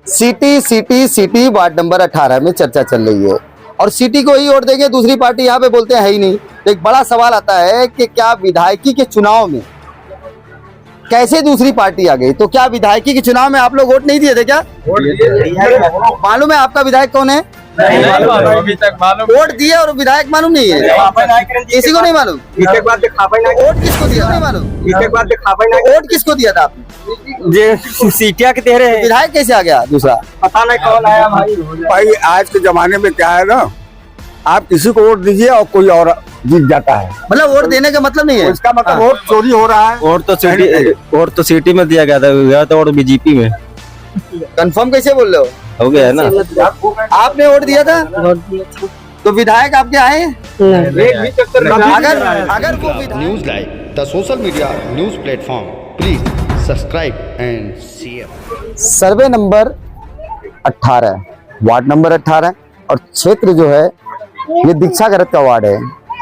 City ward number 18 में चर्चा चल रही है और सिटी को ही वोट देंगे, दूसरी पार्टी यहाँ पे बोलते हैं है ही नहीं। तो एक बड़ा सवाल आता है कि क्या विधायकी के चुनाव में कैसे दूसरी पार्टी आ गई? तो क्या विधायकी के चुनाव में आप लोग वोट नहीं दिए थे क्या? मालूम है आपका विधायक कौन है? अभी तक मालूम वोट दिए और विधायक मालूम नहीं है, किसी को नहीं मालूम। वोट किसको दिया नहीं मालूम, वोट किसको दिया था आपने? सीटिया के तेरे विधायक कैसे आ गया दूसरा? पता नहीं कौन आया भाई। आज के जमाने में क्या है ना, आप किसी को वोट दीजिए और कोई और जीत जाता है। मतलब वोट देने का मतलब नहीं है, इसका मतलब वोट चोरी हो रहा है। वोट तो सिटी में दिया गया था और बीजेपी में। कंफर्म कैसे बोल रहे हो गया है ना? आपने वोट दिया था तो विधायक आपके आए? अगर वो news live the social media news platform, please subscribe and share. Survey number 18 ward number 18 और क्षेत्र जो है ये दीक्षा गरत का वार्ड है।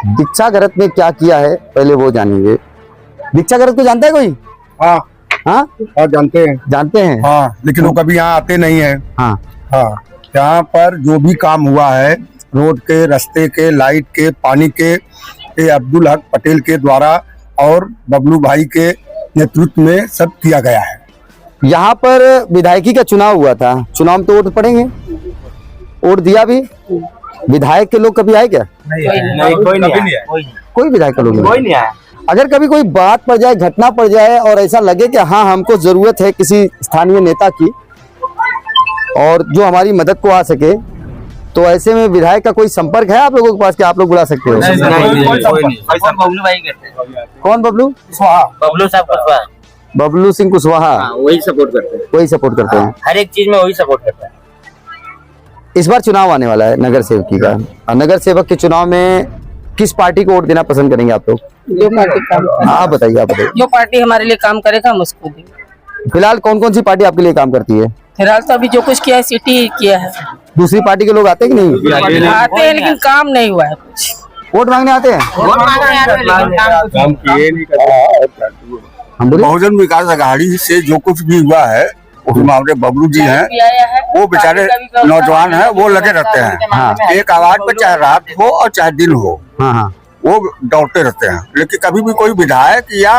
दीक्षा गरत ने क्या किया है पहले वो जानेंगे। दीक्षा गरत को जानता है कोई? हाँ हाँ जानते हैं। हाँ, लेकिन वो कभी यहाँ आते नहीं है। हाँ यहाँ पर जो भी काम हुआ है रोड के, रास्ते के, लाइट के, पानी के, ये अब्दुल हक पटेल के द्वारा और बबलू भाई के नेतृत्व में सब किया गया है। यहाँ पर विधायकी का चुनाव हुआ था, चुनाव में तो वोट पड़ेंगे, वोट दिया भी। विधायक के लोग कभी आए क्या? कोई विधायक का लोग नहीं आया। अगर कभी कोई बात पड़ जाए, घटना पड़ जाए और ऐसा लगे कि हाँ हमको जरूरत है किसी स्थानीय नेता की और जो हमारी मदद को आ सके, तो ऐसे में विधायक का कोई संपर्क है आप लोगों के पास कि आप लोग बुला सकते हो? बबलू भाई करते हैं। कौन बबलू? बबलू साहब कुशवाहा, बबलू सिंह कुशवाहा वही सपोर्ट करते हैं। वही सपोर्ट करते हैं, हर एक चीज में वही सपोर्ट करता है। इस बार चुनाव आने वाला है नगर सेवकी का, और नगर सेवक के चुनाव में किस पार्टी को वोट देना पसंद करेंगे आप लोग? जो पार्टी काम आप बताइए। जो पार्टी हमारे लिए काम करेगा हम उसको देंगे। फिलहाल कौन कौन सी पार्टी आपके लिए काम करती है? फिलहाल तो अभी जो कुछ किया है सिटी किया है। दूसरी पार्टी के लोग आते हैं कि नहीं? आते हैं लेकिन काम नहीं हुआ है कुछ। वोट मांगने आते हैं? हम बोले बहुजन विकास अघाड़ी से जो कुछ भी हुआ है उसमें हमारे बबलू जी हैं, वो बेचारे नौजवान हैं, वो लगे रहते हैं। हाँ। एक आवाज पे चाहे रात हो और चाहे दिन हो, हाँ वो दौड़ते रहते हैं। लेकिन कभी भी कोई विधायक या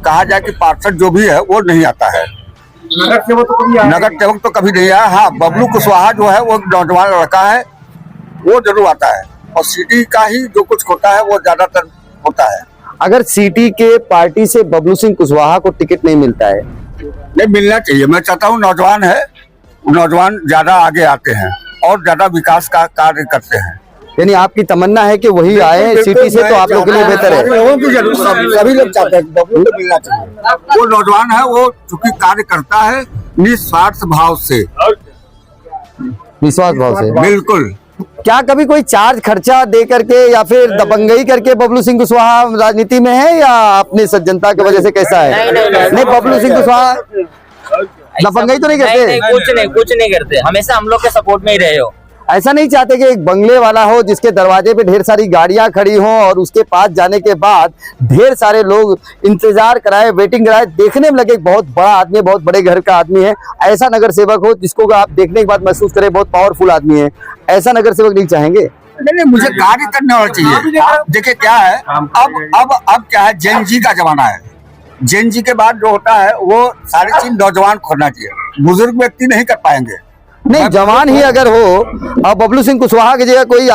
कहा जाए कि पार्षद जो भी है वो नहीं आता है। नगर सेवक तो कभी नहीं आया। हाँ, बबलू कुशवाहा जो है वो नौजवान लड़का है, वो जरूर आता है। और सिटी का ही जो कुछ होता है वो ज्यादातर होता है। अगर सिटी के पार्टी से बबलू सिंह कुशवाहा को टिकट नहीं मिलता है? नहीं, मिलना चाहिए। मैं चाहता हूँ नौजवान है, नौजवान ज्यादा आगे आते हैं और ज्यादा विकास का कार्य करते हैं। यानी आपकी तमन्ना है कि वही आए सिटी से, तो आप लोग के लिए बेहतर है। सभी लोग चाहते हैं बबलू को मिलना चाहिए। वो नौजवान है, वो चूंकि कार्य करता है निस्वार्थ भाव से, विश्वास भाव से। बिल्कुल। क्या कभी कोई चार्ज खर्चा दे करके या फिर दबंगई करके बबलू सिंह कुशवाहा राजनीति में है, या अपनी सज्जनता की वजह से कैसा है? नहीं, बबलू सिंह कुशवाहा दबंगई तो नहीं करते? नहीं, कुछ नहीं करते। हमेशा हम लोग के सपोर्ट में ही रहे हो। ऐसा नहीं चाहते कि एक बंगले वाला हो जिसके दरवाजे पे ढेर सारी गाड़ियां खड़ी हों और उसके पास जाने के बाद ढेर सारे लोग इंतजार कराए, वेटिंग कराए, देखने में लगे बहुत बड़ा आदमी है, बहुत बड़े घर का आदमी है। ऐसा नगर सेवक हो जिसको आप देखने के बाद महसूस करें बहुत पावरफुल आदमी है, ऐसा नगर सेवक नहीं चाहेंगे? नहीं, मुझे कार्य करने वाला चाहिए। देखिए क्या है, अब क्या है, जेन जी का जमाना है। जेन जी के बाद जो होता है वो सारी चीज नौजवान खोलना चाहिए, बुजुर्ग व्यक्ति नहीं कर पाएंगे। नहीं, जवान ही अगर हो, अब बबलू सिंह कुशवाहा की जगह कोई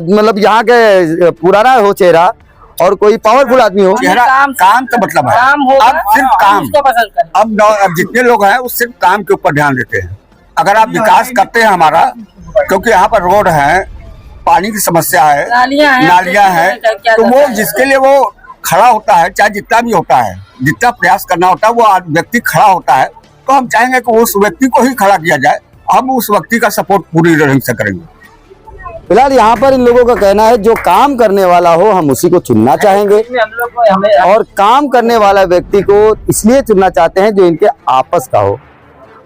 मतलब यहाँ के पुराना हो चेहरा और कोई पावरफुल आदमी हो, चेहरा काम का मतलब है। अब सिर्फ काम, अब जितने लोग हैं वो सिर्फ काम के ऊपर ध्यान देते हैं। अगर आप विकास करते हैं हमारा, क्योंकि यहाँ पर रोड है, पानी की समस्या है, नालियां हैं, तो वो जिसके लिए वो खड़ा होता है, चाहे जितना भी होता है, जितना प्रयास करना होता है, वो व्यक्ति खड़ा होता है, तो हम चाहेंगे कि उस व्यक्ति को ही खड़ा किया जाए। हम उस व्यक्ति का सपोर्ट पूरी ढंग से करेंगे। फिलहाल यहाँ पर इन लोगों का कहना है जो काम करने वाला हो हम उसी को चुनना चाहेंगे, और काम करने वाला व्यक्ति को इसलिए चुनना चाहते हैं जो इनके आपस का हो।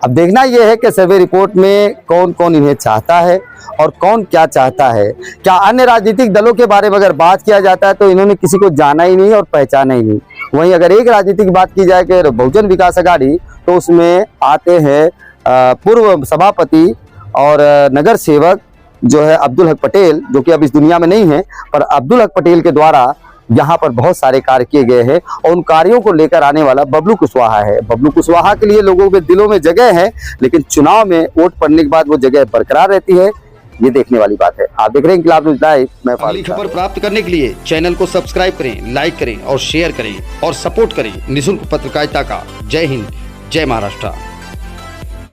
अब देखना यह है कि सर्वे रिपोर्ट में कौन कौन इन्हें चाहता है और कौन क्या चाहता है। क्या अन्य राजनीतिक दलों के बारे में अगर बात किया जाता है तो इन्होंने किसी को जाना ही नहीं और पहचाना ही नहीं। वहीं अगर एक राजनीतिक बात की जाए कि बहुजन विकास अघाड़ी, तो उसमें आते हैं पूर्व सभापति और नगर सेवक जो है अब्दुल हक पटेल, जो कि अब इस दुनिया में नहीं है, पर अब्दुल हक पटेल के द्वारा यहाँ पर बहुत सारे कार्य किए गए हैं और उन कार्यों को लेकर आने वाला बबलू कुशवाहा है। बबलू कुशवाहा के लिए लोगों के दिलों में जगह है, लेकिन चुनाव में वोट पड़ने के बाद वो जगह बरकरार रहती है, ये देखने वाली बात है। आप देख रहे हैं इंकलाब न्यूज़ लाइव। मैं अगली खबर प्राप्त करने के लिए चैनल को सब्सक्राइब करें, लाइक करें और शेयर करें और सपोर्ट करें निःशुल्क पत्रकारिता का। जय हिंद, जय महाराष्ट्र।